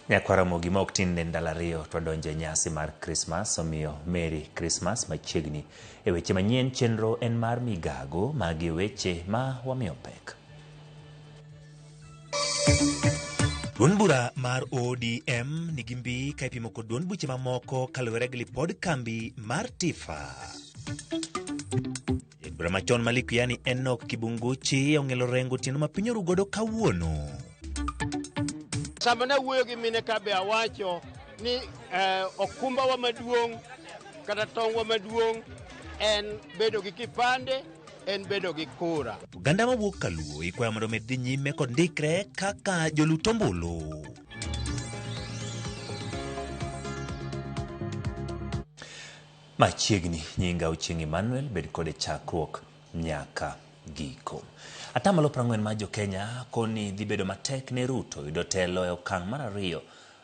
Nyakwaramogi mok tin ne ndalo ariyo twadonje nyasi mar Christmas omiyo Merry Christmas machiegni e weche manyien chenro en mar migago magi weche ma wamiyo pek. Duond bura mar ODM nigi mbi ka ipimo kod duond buche mamoko kaluwore gi lipod kambi mar Tifa. Bura machon Maliku yani Enoch Kibunguchi ong'elo rengo tieno ma piny orugodo kawuono. Samana wuoyo gi mine kabe awacho ni okumba wa maduong' kata tong' wa maduong' en bedo gi kipande, en bedo gi kura. Uganda mawuok kaluo ikwayo mondo med dhi nyime kod ndikre kaka jolut ombulu. Machiegni nyinga Ochieng' Emmanuel bed kode chakruok nyaka giko. Atamalo 40 ma jo Kenya koni dhi bedo matek ne Ruto yudo telo e okang' mar ariyo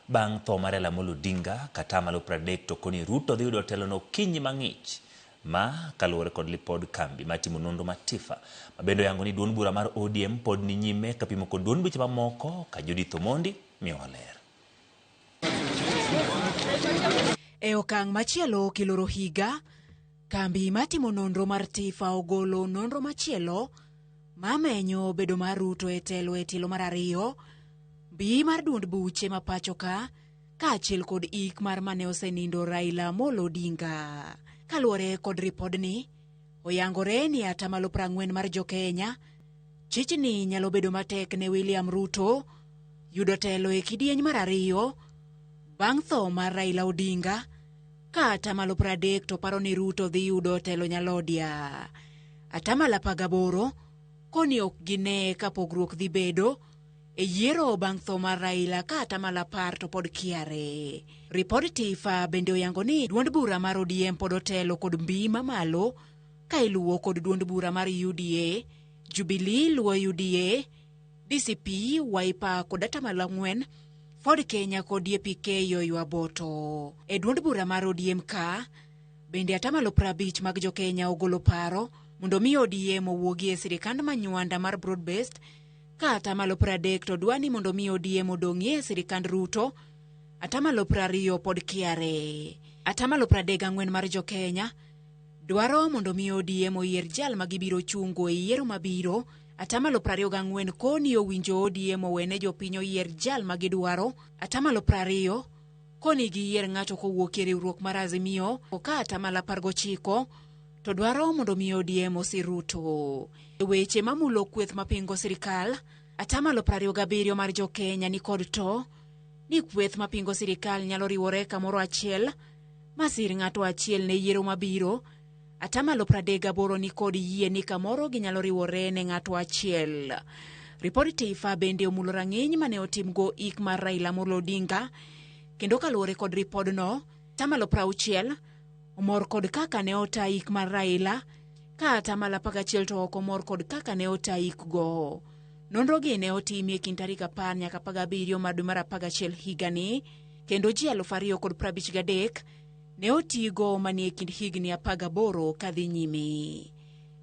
bang' tho mar Raila Amolo Odinga. Katamalo 30 to koni Ruto dhi yudo telo no kinyi mang'ich ma kaluwore kod lipod kambi matimo nonro mar Tifa mabendo yango ni duond bura mar ODM pod ni nyime kapimo kod duond buche mamoko ka Judith Omondi miyo ler. E okang' machielo kiloro higa, kambi matimo nonro mar Tifa ogolo nonro machielo mamenyo bedo mar Ruto e telo mar ariyo, mbi mar duond buche ma pacho ka achiel kod ik mar mane osenindo Raila Amolo Odinga. Kaluwore kod ripodni, oyangore ni atamalo 40 mar jo Kenya chichni nyalo bedo matek ne William Ruto yudo telo e kidieny mar ariyo bang' tho mar Raila Odinga, ka atamalo 30 to paro ni Ruto dhi yudo telo nyalodia. Atamalo 18 koni ok gine ka pogruok dhi bedo e yiero bang' tho mar Raila, ka atamalo 10 to pod kiare. Ripod Tifa bende oyango ni duond bura mar ODM pod otelo kod mbi mamalo ka iluwo kod duond bura mar UDA, Jubilee luwo UDA, DCP, Wiper kod atamalo 4, Ford Kenya kod DPK yoywa boto. E duond bura mar ODM ka bende atamalo 50 mag jo Kenya ogolo paro mondo mi ODM owuogi e sirikand manywanda mar broad-based, ka atamalo 30 to dwani mondo mi ODM odong'i e sirikand Ruto. Atamalo 20 pod kiare. Atamalo 34 mar jo Kenya dwaro mondo mi ODM oyier jal magibiro chungo e yiero mabiro. Atamalo 24 koni owinjo ODM owene jopiny oyier jal magidwaro. Atamalo 20 koni giyier ng'ato kowuok e riwruok mar Azimio. Ka atamalo 19 to dwaro mondo mi ODM osir Ruto. E weche mamulo kweth mapingo sirikal, atamalo 27 mar jo Kenya ni kod to ni kweth mapingo sirikal nyalo riwore kamoro achiel masir ng'ato achiel ne yiero mabiro. Atamalo 38 ni kod yie ni kamoro ginyalo riwore ne ng'ato achiel. Ripod Tifa bende omulo rang'iny mane otimgo ik mar Raila Amolo Odinga, kendo kaluwore kod ripodno, atamalo 60 omor kod kaka ne ota ik mar Raila, ka atamalo 11 to ok omor kod kaka ne ota ik go. Nonro gi ne otimi e kind tarik 10 nyaka 17 mar dwe mar 11 higani, kendo ji 253 ne otigo manie kind higni 18 kadhi nyime.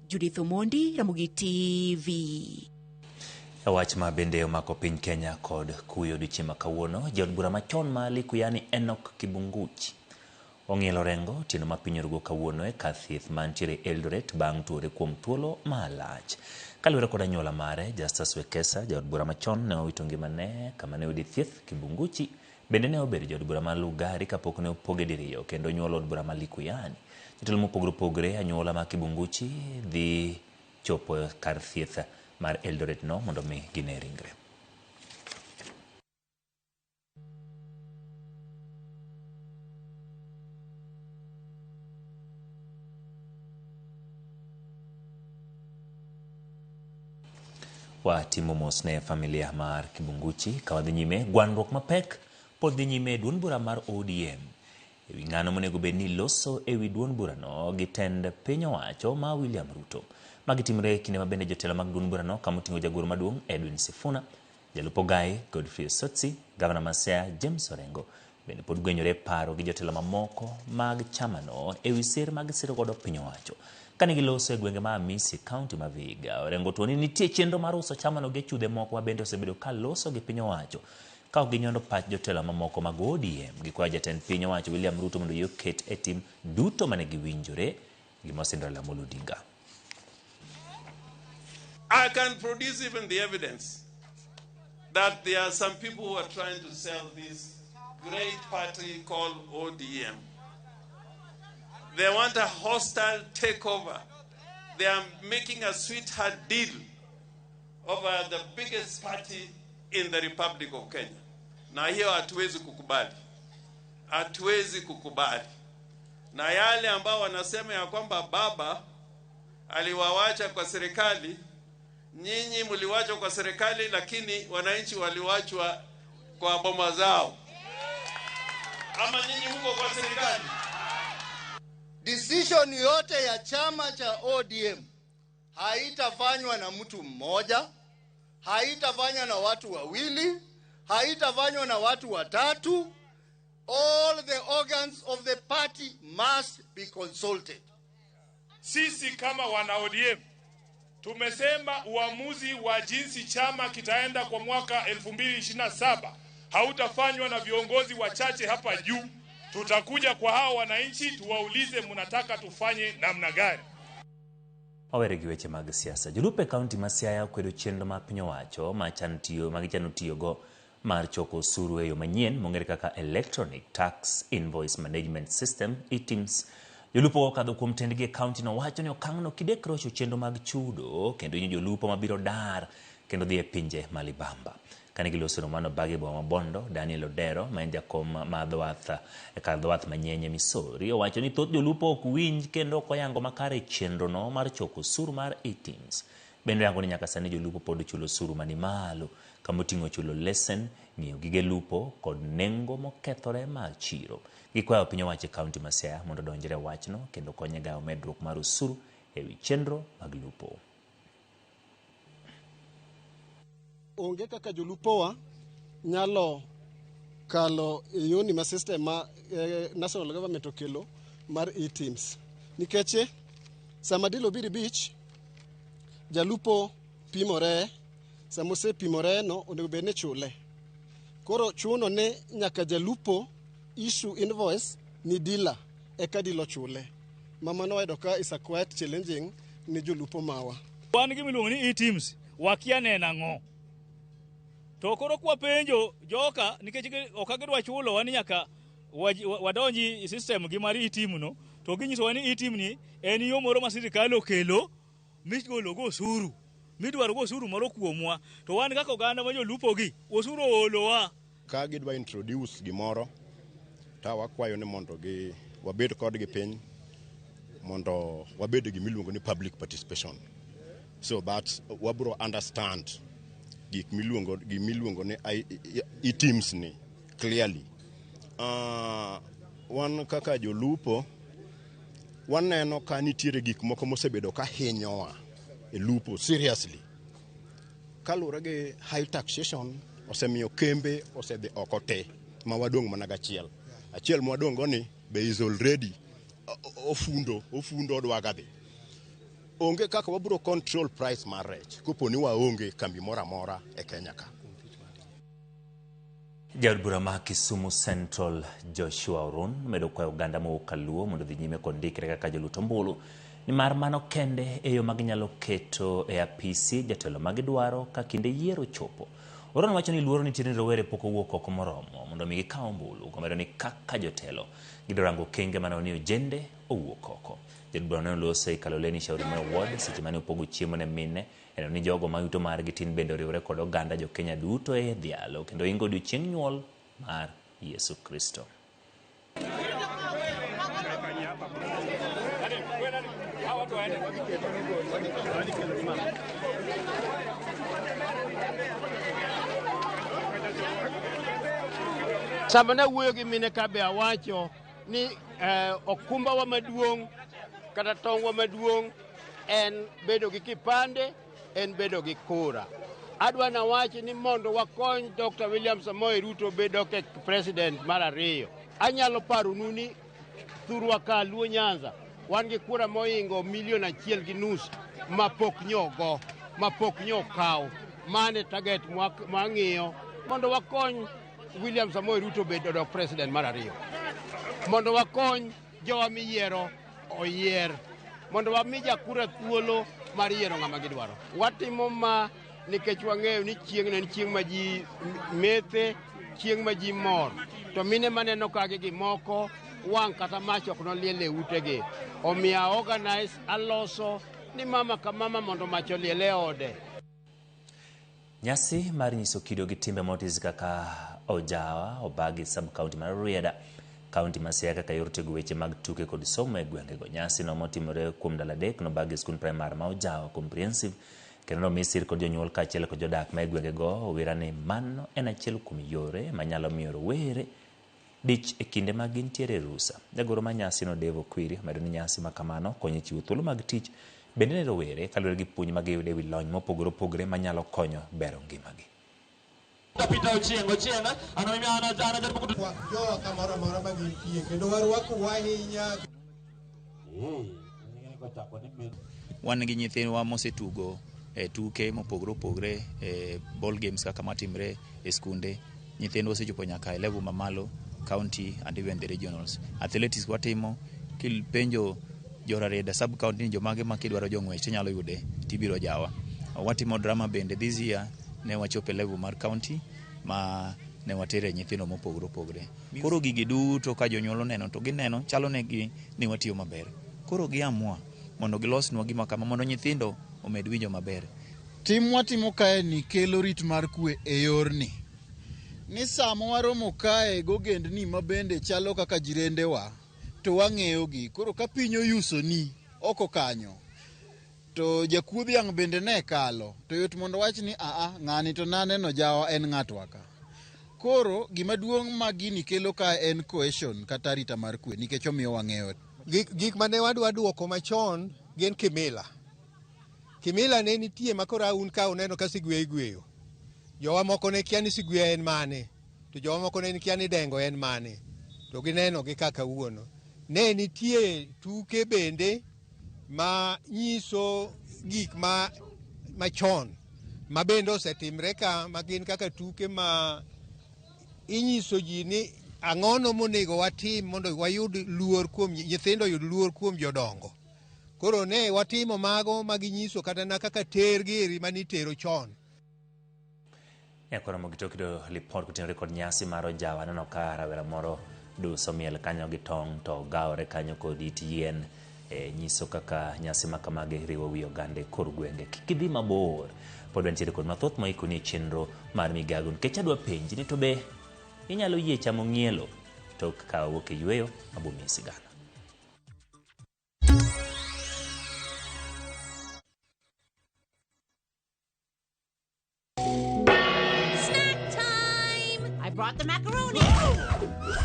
Judith Omondi, Ramogi TV. E wach ma bende omako piny Kenya kod kuyo odiochieng' ma kawuono, jaod bura machon Maliku yani Enoch Kibunguchi ong'elo rengo tieno ma piny orugo kawuono e kar thieth mantiere Eldoret bang' tuore kuom thuolo malach. Kaluwore kod anyuola mare, Justus Wekesa, jaod bura machon ne owito ngimane kama ne oyude thieth. Kibunguchi bende ne obedo jaod bura mar Lugari kapok ne opoge diriyo kendo nyuolo od bura Maliku yani. Jotelo mopogore opogore anyuola ma Kibunguchi dhi chopo kar thieth mar Eldoret no mondo mi gine ringre. Watimo mos ne familia mar Kibunguchi ka wadhi nyime gwandruok mapek pod dhi nyime duond bura mar ODM ewi ng'ano monego bed ni loso ewi duond bura no gi tend piny owacho ma William Ruto. Magitimre kinde mabende jotelo mag duond bura no kamoting'o jagoro maduong' Edwin Sifuna, jalup Ogai Godfrey Osotsi, gavana ma Siaya James Orengo bende pod gwenyore paro gi jotelo mamoko mag chama no ewi sir mag siro godo piny owacho. Kane giloso e gwenge ma Amisi County ma Vihiga, Orengo tuoni nitie chenro mar uso chama no gi chudhe moko ma bende osebedo ka loso gi piny owacho ka ok ginyondo pach jotelo mamoko mag ODM. Gikwayo jatend piny owacho William Ruto mondo oket e tim duto mane giwinjore gi Mosindora Amolo Odinga. I can produce even the evidence that there are some people who are trying to sell this great party called ODM. They want a hostile takeover. They are making a sweetheart deal over the biggest party in the Republic of Kenya. Na hiyo hatuwezi kukubali. Hatuwezi kukubali. Na yale ambao wanasema ya kwamba baba aliwawacha kwa serikali, nyinyi mliwachwa kwa serikali lakini wananchi waliwachwa kwa boma zao. Ama nyinyi huko kwa serikali? Decision yote ya chama cha ODM haitafanywa na mtu mmoja, haitafanywa na watu wawili, haitafanywa na watu watatu. All the organs of the party must be consulted. Sisi kama wana ODM tumesema uamuzi wa jinsi chama kitaenda kwa mwaka 2027 hautafanywa na viongozi wachache hapa juu. Tutakuja kwa hao wananchi tuwaulize mnataka tufanye namna gani. Wawere gi weche mag siasa. Jolupe kaunti ma Siaya kwedo chenro ma piny owacho magichano tiyogo mar choko osuru e yo manyien mong'ere kaka Electronic Tax Invoice Management System (eTIMS). Jolupo okadho kuom tendgi e kaunti no wacho ni okang'no kidek rocho chenro mag chudo kendo inyo jolupo mabiro dar kendo dhi e pinje malibamba. Kane giloso romano bagi boma Bondo, Daniel Odero ma en jakom ma dhowath manyenye Misori owacho ni thoth jolupo ok winj kendo ok oyango makare chenro no mar choko osuru mar eTIMS. Bende yango ni nyaka sani jolupo pod chulo osuru mani malo kama oting'o chulo lesen, ng'iewo gige lupo kod nengo mokethore mar chiro. Gikwayo piny owacho e kaunti ma Siaya mondo odonjre wachno kendo konye gawo medruok mar osuru e wi chenro mag lupo. Onge kaka jolupowa nyalo kalo yoni ma system ma national government okelo mar eTIMS. Nikeche sama dilo biri bich jalupo pimore, sama ose pimore no onego bed ni chule. Koro chuno ne nyaka jalupo issue invoice ni dila eka dilo chule. Mama no wayudo ka is a quite challenging ni jolupo mawa. Wan gimiluongo ni eTIMS wakia nena ng'o. To koro kwa penjo joka nikech ok agidwa chulo wan nyaka wadonji system gi mar eTIM no to ginyiso wan eTIM ni en yo moro ma sirikal okelo migolo go osuru midwaro go osuru moro kuomwa to wan kaka oganda ma jolupo gi osuru olowa ka gidwa introduce gimoro ta wakwayo ni mondo wabed kod gi piny mondo wabed gi miluongo ni public participation so that wabro understand gik miluongo ni eTIMS ni clearly. Wan kaka jolupo waneno ka nitiere gik moko mosebedo ka hinyowa e lupo seriously. Kalure gi high taxation osemiyo kembe osedhi oko te ma wadong' mana gachiel. Achiel mwadong' go ni be is already ofundo odwagadhi. Onge kaka wabro control price mar rech kopo ni waonge kambi mora mora e Kenya ka. Jaod bura ma Kisumu Central Joshua Orun medo kwayo oganda mokaluo mondo dhi nyime kod ndikre kaka joluto ombulu ni mar mano kende e yo maginyalo keto e apisi jatelo magidwaro ka kinde yiero chopo. Orun wacho ni luoro nitiere ni rowere pok owuok oko moromo mondo mi gikaw ombulu komedo ni kaka jotelo gidorango kenge mano ni ojende owuok oko. Jaod bura no loso e Kaloleni Shauri Moyo Ward seche mane opogo chiemo ne mine eno ni jogo ma yuto margi tin bende oriwore kod oganda jo Kenya duto e dhialo kendo ingo odiochieng' nyuol mar Yesu Kristo. Sama na wuoyo gi mine ka be awacho ni okumba wa maduong' kata tong' wa maduong' en bedo gi kipande, en bedo gi kura. Adwa na wachi ni mondo wakony Dr. William Samoei Ruto bedo ke president mar ariyo. Anyalo paro nuni thurwa ka Luo Nyanza wan gi kura moingo 1.5 mapok nyogo, mapok nyokaw. Mane target mwang'iyo mondo wakony William Samoei Ruto bedo dok president mar ariyo. Mondo wakony jowa miyiero oyier. Mondo wami jakura thuolo mar yiero ng'ama gidwaro. Watimo ma nikech wang'eyo ni chieng' en chieng' ma ji methe, chieng' ma ji mor. To mine maneno kage gimoko wang' kata mach ok noliel e utegi. Omiya organize aloso ni mama ka mama mondo mach oliel e ode. Nyasi mar nyiso kido gi timbe motis kaka Ojawa, Obagi sub-county mar Rieda, kaunti ma Siaya kaka yor tego weche mag tuke kod somo e gwengego. Nyasi no motimore kuom ndalo adek no Obagi skul primar ma Ojawa comprehensive kendo misir kod jonyuol kaachiel kod jodak ma e gwengego owira ni mano en achiel kuom yore manyalo miyo rowere dich e kinde ma gintiere rusa. Jagoro ma nyasi no Dave Okwiri medo ni nyasi ma kamano konyo chiwo thuolo mag tich bende ne rowere kaluwore gi puonj mag yudo ewi lony mopogore opogore manyalo konyo bero ngimagi. Kapita Ochieng jowa kamoro amora ma gintie kendo warwako ahinya. Wan gi nyithindwa mosetugo e tuke mopogore opogore e ball games kaka matimre e skunde. Nyithindwa osechopo nyaka e level mamalo, county and even the regionals. Athletics watimo kilpenjo Jorareda sub county jomage ma kidwaro jong'wech tinyalo yude tibiro Jawa. Watimo drama bende this year ne wachopo level mar county ma ne watere nyithindo mopogore opogore. Koro gigi duto ka jonyuol neno to gineno chalo negi ni watiyo maber. Koro giamua mondo gilosnwa gima kama mondo nyithindo omed winjo maber. Tim watimo kae ni kelo rit mar kwe e yorni. Ni samo waromo kae gogendni mabende chalo kaka jirendewa to wang'eyogi. Koro ka piny oyuso ni oko kanyo to jakuo dhiang' bende ne kalo to yot mondo wach ni ng'ani to naneno Jawa en ng'atwa ka. Koro gima duong' ma gini kelo ka en cohesion kata rita mar kwe nikech omiyo wang'eyo. Gik mane wadwa duoko machon gin kimila. Kimila ne nitie makora un ka uneno ka sigwe igweyo. Jowa moko ne kia ni sigwe en mane. To jowa moko ne kia ni dengo en mane. To gineno gi kaka uono. Ne nitie tuke bende ma nyiso gik machon ma bende osetimre ka ma gin kaka tuke ma inyiso ji ni ang'ono monego watim mondo wayud luor kuom nyithindo yud luor kuom jodongo. Koro ne watimo mago maginyiso kata na kaka ter giri manitero chon. Koro mogitokido lipot kutenore kod nyasi mar Ojawa neno ka rawera moro duso miel kanyo gi tong' to gawre kanyo kod it yien nyiso kaka nyasi makamage riwo wi ogande kor gwenge. Kik idhi mabor pod wantiere kod mathoth ma ikoni chenro mar migago nikech adwa penji ni to be inyalo yie chamo ng'ielo tok ka wuok e yweyo abumi sigana. Brought the macaroni.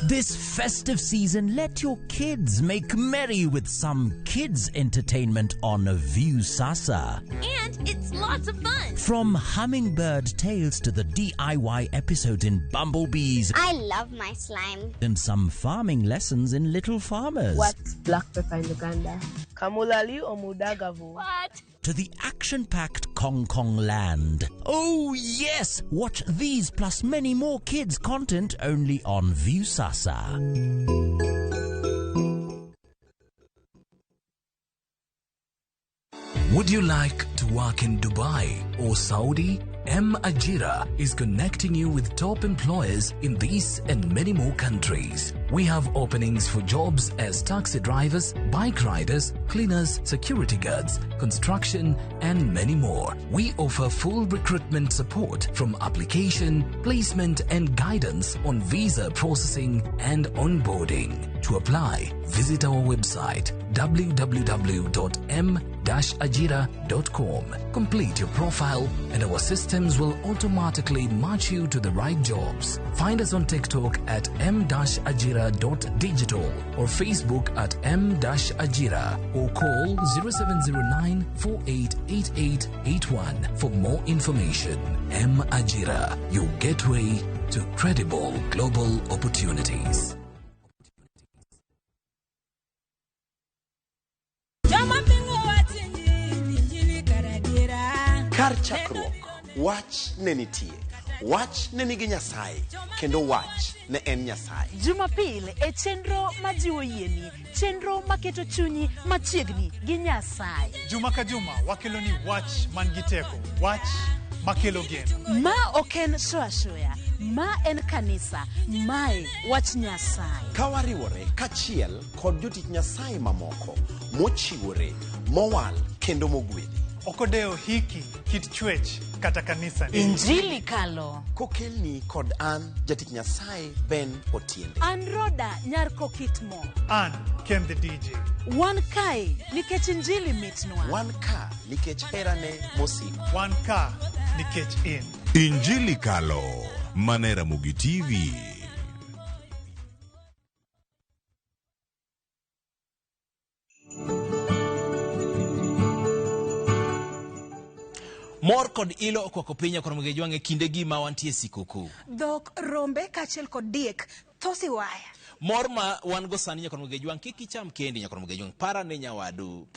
This festive season, let your kids make merry with some kids entertainment on Viusasa. And it's lots of fun. From hummingbird tales to the DIY episode in Bumblebees. I love my slime. And some farming lessons in Little Farmers. What's black pepper in Uganda? Kamulali or Mudagavu? What? To the action-packed Kong Kong land. Oh yes! Watch these plus many more kids content only on Viusasa. Would you like to work in Dubai or Saudi? Ajira is connecting you with top employers in these and many more countries. We have openings for jobs as taxi drivers, bike riders, cleaners, security guards, construction, and many more. We offer full recruitment support from application, placement, and guidance on visa processing and onboarding. To apply, visit our website www.m-ajira.com. Complete your profile and our systems will automatically match you to the right jobs. Find us on TikTok at m-ajira.digital or Facebook at m-ajira or call 0709-488881 for more information. M-Ajira, your gateway to credible global opportunities. Kar chakruok, wach ne nitie. Wach ne nigi Nyasaye, kendo wach ne en Nyasaye. Jumapil e chenro majiwo yieni, chenro maketo chunyi machiegni gi Nyasaye. Juma ka juma wakeloni wach man gi teko, wach makelo geno. Ma oken shoya, ma en kanisa, mae wach Nyasaye. Kawariwore kachiel kod jotich Nyasaye mamoko mochiwore, mowal kendo mogwedhi. Okodeo hiki kit chwech kata kanisa ni. Injili kalo. Kokelni kod an jatich Nyasaye Ben Otiende. An Roda Nyarko Kitmo. An Ken the DJ. Wan kai nikech injili mitnwa. Wan ka nikech herane mosik. Wan ka nikech in. Injili kalo manera Mugi TV. Mor kod ilo okwako pinya kono Mugi Jwang'e kinde gi ma wantie sikuku. Dhok, rombe kachiel kod diek thosi waya. Mor ma wan go sani nyakon Mugi Jwang' kik icham kendi nyakon Mugi Jwang', para ne nyawadu.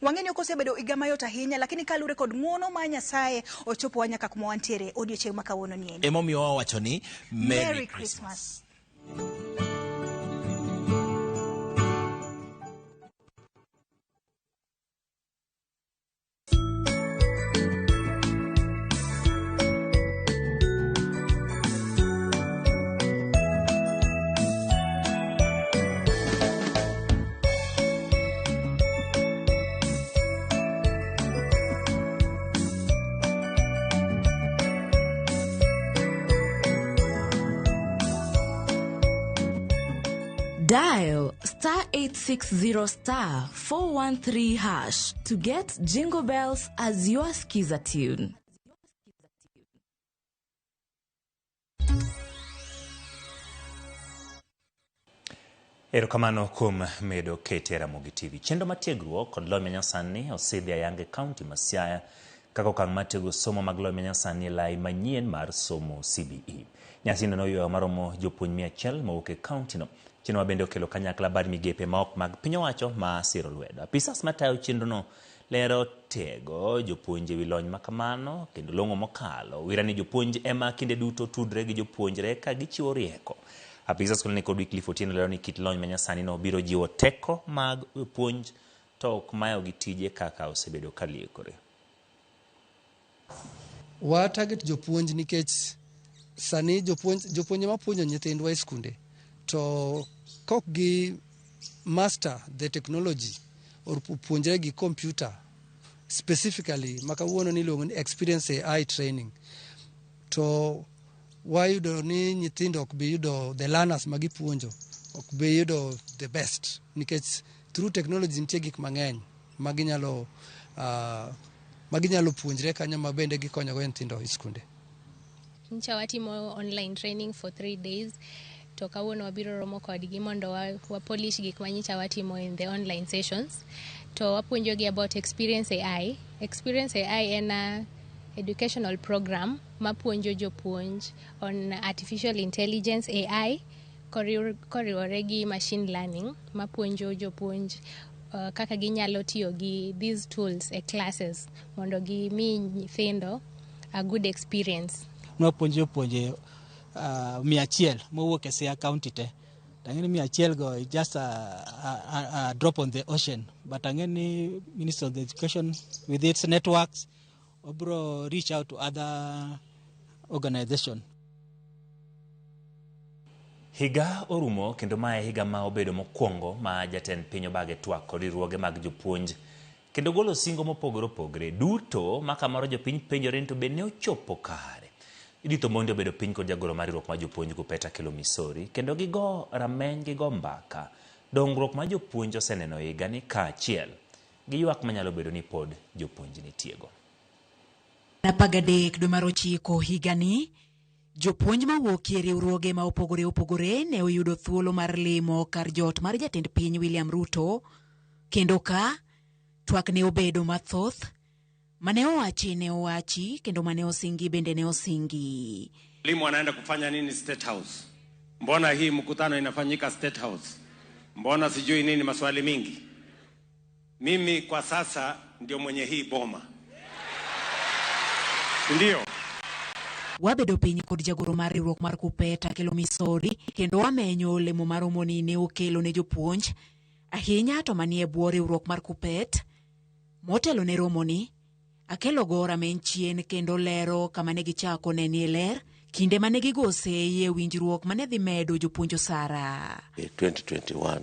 Wang'eni ok osebedo higa mayot ahinya, lakini kalure kod ng'uono ma Nyasaye ochopo nyaka kuma wantiere odiochieng' ma kawuono ni endi. Emomiyo wawacho ni Merry Christmas. Dial *860*413# to get Jingle Bells as your skiza tune. Erokamano kuom medo ketera Mugi TV. Chendo matiegruok kod lony manyasani osidhi ayange kaunti ma Siaya kaka okang' matiego somo mag lony manyasani lai manyien mar somo CBE. Nyasino noyuayo maromo jopuonj 100 mawuok e kaunti no. Chenro bende okelo kanyakla bad migepe maok mag piny owacho ma siro lwedo. Apisas matayo chenrono lero tego jopuonje wi lony makamano kendo long'o mokalo. Wirani jopuonj ema kinde duto tudre gi jopuonjre ka gichiwo rieko. Apisas koloni kod Wycliffe Otieno lero ni kit lony manyasani no biro jiwo teko mag puonj to ok mayo gi tije kaka osebedo kaliekore. Wa target jopuonj nikech sani jopuonje mapuonjo nyithindwa e skunde to kok gi master the technology or puonjre gi computer specifically makawuono ni luongo ni experience AI training to wayudo ni nyithindo ok bi yudo the learners magipuonjo ok bi yudo the best nikech through technology nitie gik mang'eny maginyalo puonjre kanyo mabende gikonyogo nyithindo e skunde. Ncha watimo online training for 3 days. To kawuono wabiro romo kodgi mondo wapolish gik manyicha watimo in the online sessions. To wapuonjogi about Experience AI. Experience AI en a educational program mapuonjo jopuonj on artificial intelligence AI koriwore gi machine learning mapuonjo jopuonj kaka ginyalo tiyo gi these tools e classes mondo gimi nyithindo a good experience. Nwapuonjo puonje 100 mowuok e Siaya County te. Tang'eni 100 go just a drop on the ocean. But tang'eni Minister of Education with its networks obro reach out to other organization. Higa orumo kendo mae higa ma obedo mokwongo ma jatend piny obage twak kod riwruoge mag jopuonj kendo golo singo mopogore opogore duto ma kamoro jopiny penjore to be ne ochopo kare. Idito mondo obedo piny kod jagoro mar riwruok ma jopuonj Kupeta Kelo Misori kendo gigo rameny gigo mbaka dongruok ma jopuonj oseneno higa ni kaachiel gi ywak manyalo bedo ni pod jopuonj nitiego. 13 dwe mar 9 higani jopuonj mawuok e riwruoge ma opogore opogore ne oyudo thuolo mar limo kar jot mar jatend piny William Ruto kendo ka twak ne obedo mathoth mane owachi kendo mane osingi bende ne osingi. Walimu wanaenda kufanya nini State House? Mbona hii mkutano inafanyika State House? Mbona sijui nini, maswali mingi. Mimi kwa sasa ndio mwenye hii boma. Ndio. Wabedo piny kod jagoro mar riwruok mar KUPPET Akelo Misori kendo wamenyo olemo mar omoni ne okelo ne jopuonj ahinya to manie bwo riwruok mar KUPPET. Motelo ne romoni, Akelo go rameny chien kendo lero kama ne gichako nenie ler kinde mane gigose e winjruok mane dhi medo jopuonj osara. 2021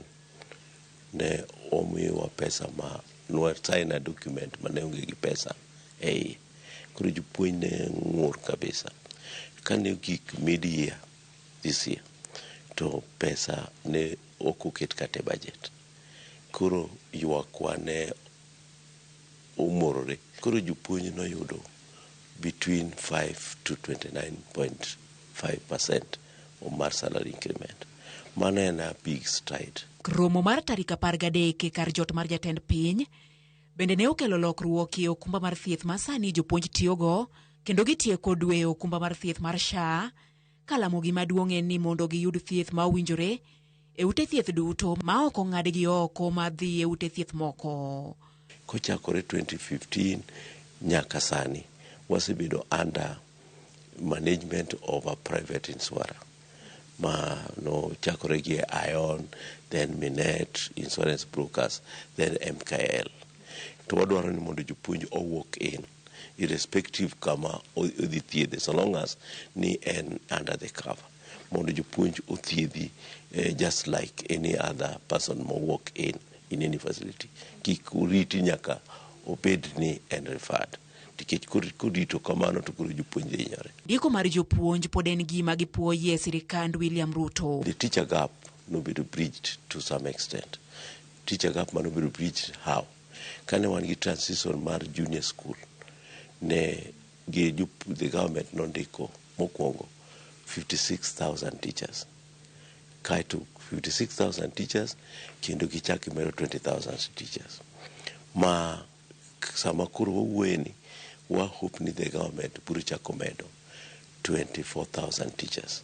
ne omiwa pesa ma sign document mane onge gi pesa koro jopuonj ne ng'ur kabisa. Kane gik mid-year this year to pesa ne ok oket kate budget, koro ywakwa ne umorore. Koro jopuonj noyudo between 5 to 29.5% mar salary increment. Mano en a big stride. Romo mar tarik 13 kar jot mar jatend piny bende ne okelo lokruok e okumba mar thieth ma sani jopuonj tiyogo kendo gitieko dwe okumba mar thieth mar SHA. Kalamogi maduong' en ni mondo giyud thieth ma owinjore e ute thieth duto ma ok ong'adgi oko ma dhi e ute thieth moko. Kochakore 2015 nyaka sani wasebedo under management of a private insurer ma no chakore gi Ion, then Minet Insurance Brokers, then MKL. To wadwaro ni mondo jopuonj owuok in irrespective kama odhi thiedhe, so long as ni en under the cover, mondo jopuonj othiedhi just like any other person mowuok in any facility. Kik uriti nyaka obed ni en referred. Tikech kodito kamano to koro jopuonj hinyore. Ndiko mar jopuonj pod en gima gipuoye e sirikand William Ruto. The teacher gap nobedo bridged to some extent. Teacher gap manobedo bridged how? Kane wan gi transition mar junior school, ne the government nondiko mokwongo 56,000 teachers. Kaito 56,000 teachers kendo gichaki mero 20,000 teachers. Ma sama kuro wawueni wa hope ni the government buru chako medo 24,000 teachers.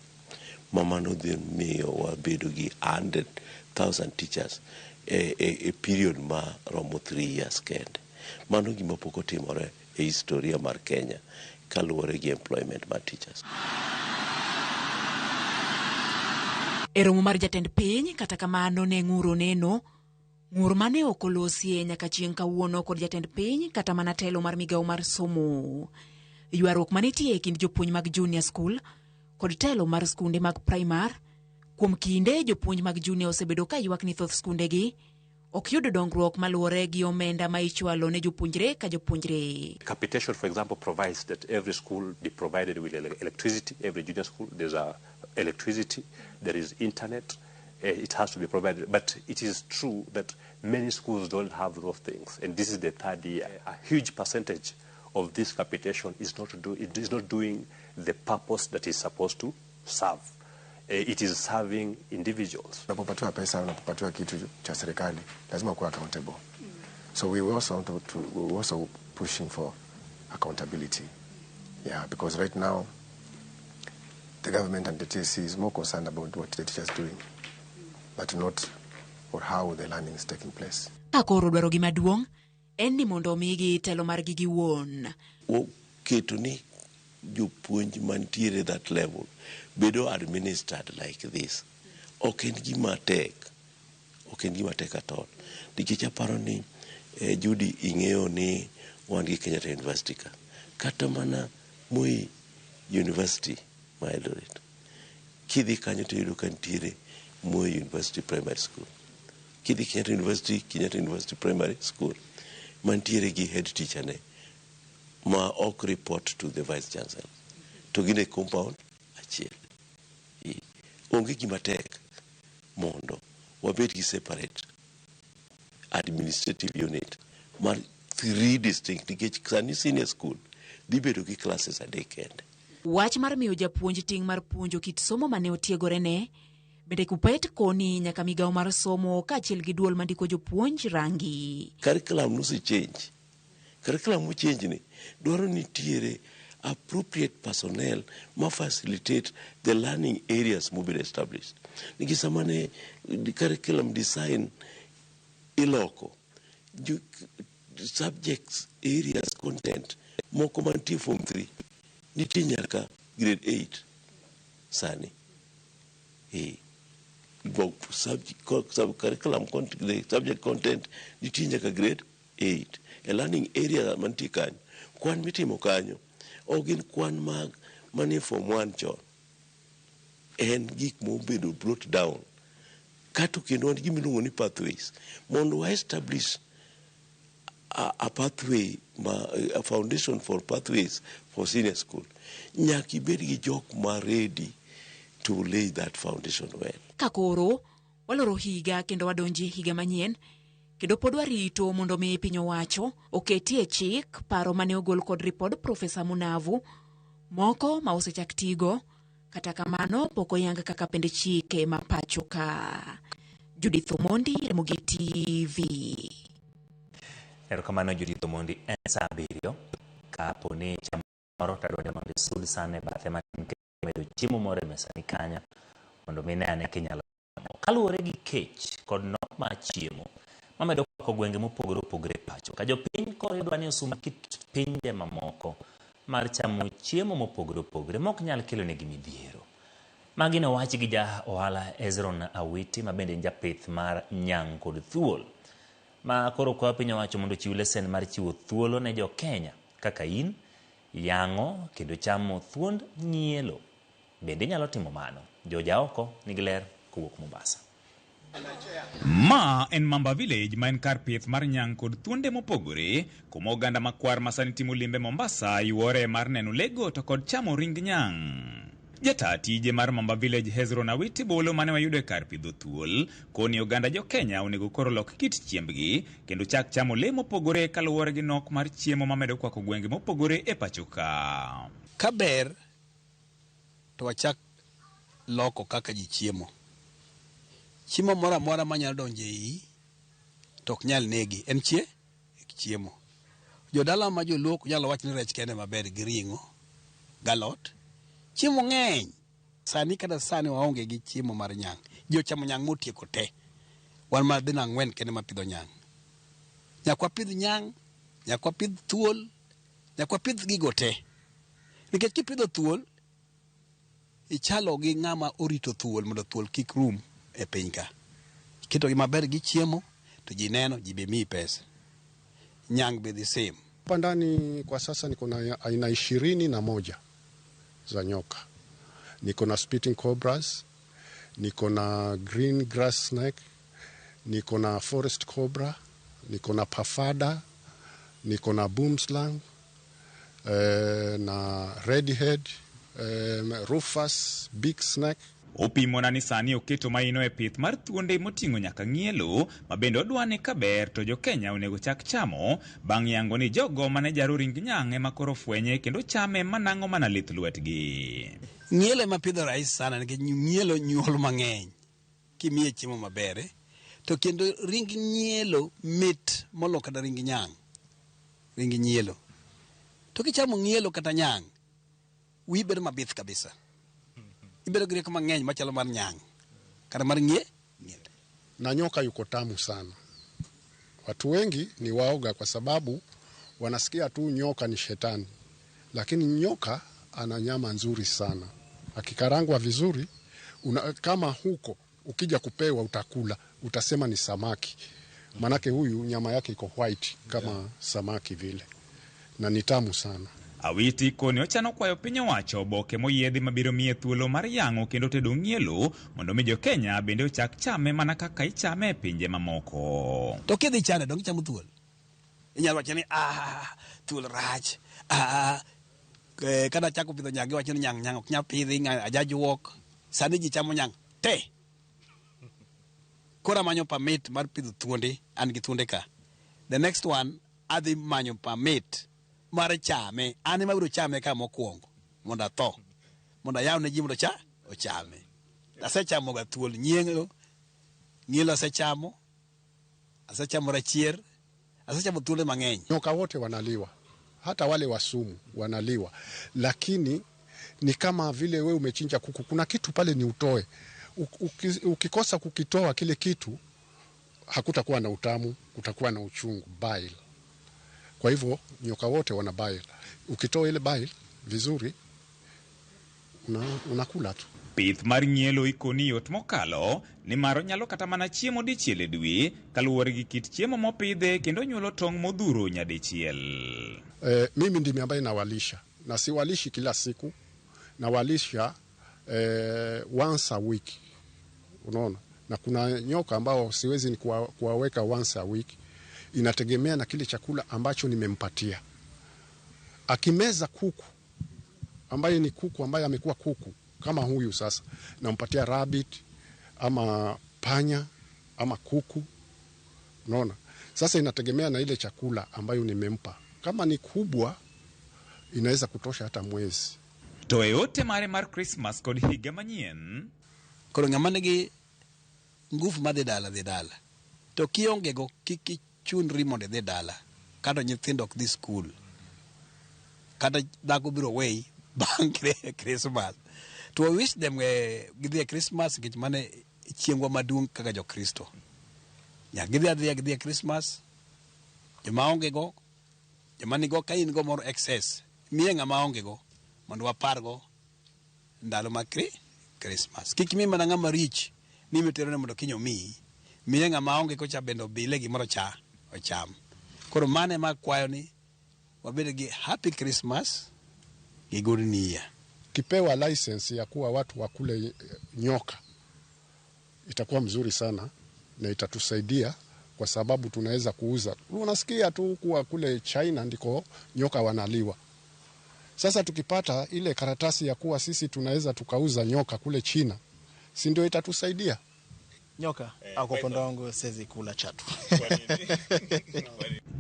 Mama no dhi miyo wabedo gi 100,000 teachers a period ma romo 3 years kende. Mano gima pok otimore e historia mar Kenya kaluwore gi employment mar teachers. E romo mar jatend piny kata kamano ne ng'uro neno ng'ur mane okolosie nyaka chieng' kawuono kod jatend piny kata mana telo mar migawo mar somo. Ywaruok manitie e kind jopuonj mag junior school kod telo mar skunde mag primar. Kuom kinde jopuonj mag junior osebedo ka ywak ni thoth skunde gi ok yud dongruok maluwore gi omenda ma ichwalo ne jopuonjre ka jopuonjre. Capitation, for example, provides that every school be provided with electricity. Every junior school, there's electricity, there is internet. It has to be provided. But it is true that many schools don't have those things. And this is the third year. A huge percentage of this capitation is not doing the purpose that is supposed to serve. It is serving individuals. Unapopatiwa pesa, unapopatiwa kitu cha serikali, lazima kuwa accountable. So we also pushing for accountability. Yeah, because right now the government and the TSC is more concerned about what the teachers are doing, but not for how the learning is taking place. Akoro dwaro gi maduong' en ni mondo omigi telo mar gi giwuon. Keto ni jopuonj mantiere that level bedo administered like this. Ok en gima tek. Ok en gima tek at all. Nikech aparo ni Judy ing'eyo ni wan gi Kenyatta University ka. Kata mana Moi University ma Eldoret. Kidhi kanyo to yudo ka nitiere Moi University Primary School. Kidhi Kenyatta University Primary School. Mantiere gi head teacher ne ma ok report to the vice chancellor. To gine compound achiel. Onge gima tek mondo wabed gi separate administrative unit mar 3 distinct, nikech sani senior school dhi bedo gi classes 3 kende. Wach mar miyo japuonj ting' mar puonjo kit somo mane otiegore ne bende KUPPET koni nyaka migawo mar somo kaachiel gi duol mandiko jopuonj rangi. Curriculum no se change. Curriculum mo change ni dwaro nitiere appropriate personnel ma facilitate the learning areas mo be established. Nikech sama ne curriculum design iloko subjects, areas, content moko mantie form 3 nitie nyaka grade 8 sani. Sub-curriculum the subject content nitie nyaka grade 8. A learning area mantie kanyo. Kwan mitimo kanyo ogin kwan manie form 1 chon. En gik mobedo brought down. Kato kendo wan gimiluongo ni pathways. Mondo wa establish a pathway, a foundation for pathways for senior school. Nyaki ibed gi jok ma ready to lay that foundation well. Kakoro, waloro higa kendo wadonji higa manyien, kendo pod warito mondo mi piny owacho oketie chik paro mane ogol kod ripod Profesa Munavu, moko ma osechak tigo, kata kamano pok oyang kaka pende chike ma pacho ka. Judith Omondi, Ramogi TV. Erokamano Judith Omondi, en saa 7 kaponi chamoro tadwani mondo isud sane bathe matin medo chiemo moro e mesa ni kanya mondo mine ane kinyalo. Kaluwore gi kech kod nok mar chiemo mamedo kwako gwenge mopogore opogore pacho ka jopiny koro idwa ni osum kit pinje mamoko mar chamo chiemo mopogore opogore mok nyal kelo negi midhiero. Magi ne wach gi ja ohala Ezron Awiti ma bende japith mar nyang' kod thuol ma koro kwa piny owacho mondo chiw lesen mar chiwo thuolo ne jo Kenya kaka in yang'o kendo chamo thuond nyielo. Bende nyalo timo mano. Joja oko nigi ler kowuok Mombasa. Ma en Mamba Village ma en kar pith mar nyang' kod thuonde mopogore kuma oganda makwar masani timo limbe Mombasa yuore mar neno lego to kod chamo ring nyang'. Jata tije mar Mamba Village Hezron Awiti bolo mane wayudo e kar pidho thuol koni oganda jo Kenya onego koro lok kit chiembgi kendo chak chamo le mopogore kaluwore gi nok mar chiemo mamedo kwako gwenge mopogore e pacho ka. Kaber to wachak loko kaka ji chiemo. Chiemo mora mora manyalo donje yi tok nyal negi en chiemo. Jodala ma joluo nyalo wacho ni rech kende maber gi ring'o galot. Chiemo ng'eny. Sani kada sani waonge gi chiemo mar nyang'. Jo chamo nyang' motieko te. Wan ma dhi nang'wen kende ma pidho nyang'. Nyakwa pidh nyang', nyakwa pidh thuol, nyakwa pidh gigo te. Nikech kipidho thuol ichalo gi ng'ama orito thuol mondo thuol kik rum e piny ka. Kito gi maber gi chiemo to ji neno ji be mii pesa. Nyang' be the same. Hapa ndani kwa sasa niko na aina 21 za nyoka. Niko na spitting cobras, niko na green grass snake, niko na forest cobra, niko na pafada, niko na boomslang, na redhead, rufus, big snake. Opimo na ni sani oketo maino e pith mar thuonde moting'o nyaka ng'ielo mabende odwane kaber to jo Kenya onego chak chamo bang' yango ni jogo mane jaro ring nyang' ema koro fwenye kendo chame manang'o mana lith lwetgi. Ng'ielo ema pidho rais sana nikech ng'ielo nyuol mang'eny kimiye chiemo maber to kendo ring ng'ielo mit molo kata ring nyang'. Ring ng'ielo to kichamo ng'ielo kata nyang' wi bedo mabith kabisa. Ibedo gire kama ng'eny machalo mar nyang' kata mar na nyoka yuko tamu sana. Watu wengi ni waoga kwa sababu wanasikia tu nyoka ni shetani, lakini nyoka ana nyama nzuri sana. Akikarangwa vizuri kama huko ukija kupewa utakula utasema ni samaki, manake huyu nyama yake iko white kama samaki vile na ni tamu sana. Awiti koni ochano kwayo piny owacho oboke moyiedhi mabiro miye thuolo mar yang'o kendo tedo ng'ielo mondo mi jo Kenya bende ochak chame mana kaka ichame e pinje mamoko. To kidhi chane dong chamo thuol. Inyalo wacho ni thuol rach. Kada chako pidho nyang' wacho ni nyang' ok nyal pidhi ajajuok. Sani ji chamo nyang' te. Kora manyo permit mar pidho thuonde, an gi thuonde ka. The next one adhi manyo permit mar chame. Ani mabiro chame ka mokwongo mondo atho. Mondo ayaw ne ji mondo ochame. Asechamo ga thuol nyieng'o. Ng'ielo asechamo. Asechamo rachier. Asechamo thuonde mang'eny. Nyoka wote wanaliwa. Hata wale wasumu wanaliwa. Lakini ni kama vile we umechinja kuku. Kuna kitu pale ni utoe. Ukikosa kukitoa kile kitu hakutakuwa na utamu, kutakuwa na uchungu, bile. Kwa hivyo nyoka wote wana bile. Ukitoa ile bile vizuri unakula tu. Pith mar nyielo ikoni yot mokalo ni maro nyalo kata mana chiemo dichiel e dwe kaluwore gi kit chiemo mopidhe kendo nyuolo tong' modhuro nyadichiel. Mimi ndimi ambaye nawalisha na siwalishi kila siku, nawalisha once a week, unaona. Na kuna nyoka ambao siwezi ni kuwaweka once a week, inategemea na kile chakula ambacho nimempatia. Akimeza kuku ambaye ni kuku ambaye amekuwa kuku kama huyu sasa, nampatia rabbit ama panya ama kuku, unaona. Sasa inategemea na ile chakula ambayo nimempa. Kama ni kubwa inaweza kutosha hata mwezi. To yote mare mar Christmas kod higa manyien. Koro ng'ama nigi ngufu madhi dala. To kionge go kiki chunri mondo dhi dala. Kata nyithindo ok dhi school. Kata dhako biro wey bang' Christmas. To I wish them gidhi Christmas nikech mane chiengwa maduong' kaka jo Kristo. Ya gidhi Christmas. Joma onge go, joma nigo ka in go moro excess. Miye ng'ama onge go mondo wapargo ndalo ma Christmas. Kik mi mana ng'ama rich ni mitero mondo kinyo mi. Miye ng'ama onge ko cha bendo bile gimoro cha ocham. Koro mane ma kwayo ni wabede gi happy Christmas gi good new year. Kipewa license ya kuwa watu wakule nyoka itakuwa mzuri sana na itatusaidia kwa sababu tunaweza kuuza. Unasikia tu kuwa kule China ndiko nyoka wanaliwa. Sasa tukipata ile karatasi ya kuwa sisi tunaweza tukauza nyoka kule China, si ndio itatusaidia? Nyoka ako upande wangu siwezi kula chatu.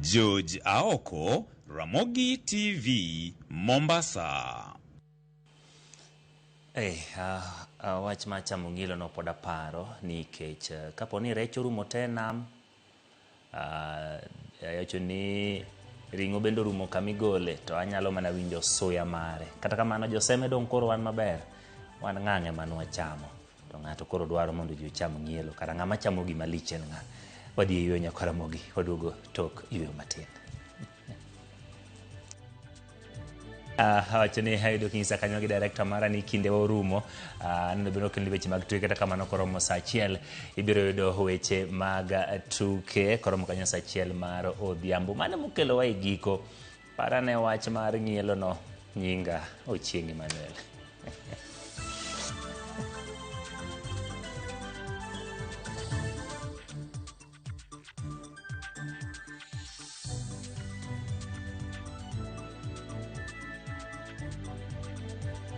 George Aoko, Ramogi TV, Mombasa. Wach machamo ngilo no poda paro nikech kapo ni rech orumo te nam, yacho ni ringo bendo rumo kamigole to anyalo mana winjo suya mare. Kata kamano joseme dong koro wan maber, wan ng'ang'e manu wachamo. To ng'ato koro dwaro mondo ji ocham ngielo, kata ng'ama chamo gima lich en ng'a. Wadhi e yweyo nyaka Ramogi, waduogo tok yweyo matin. Wacho ni hayudo kinisa kanyo gi director mara ni kinde orumo. Nendo bino kendo weche mag tuke, kata kamano koromo saa achiel ibiro yudo weche mag tuke koromo kanyo saa achiel mar odhiambo. Mane mukelo wa giko parane wach mar ngielo no, nyinga Ochieng Emmanuel.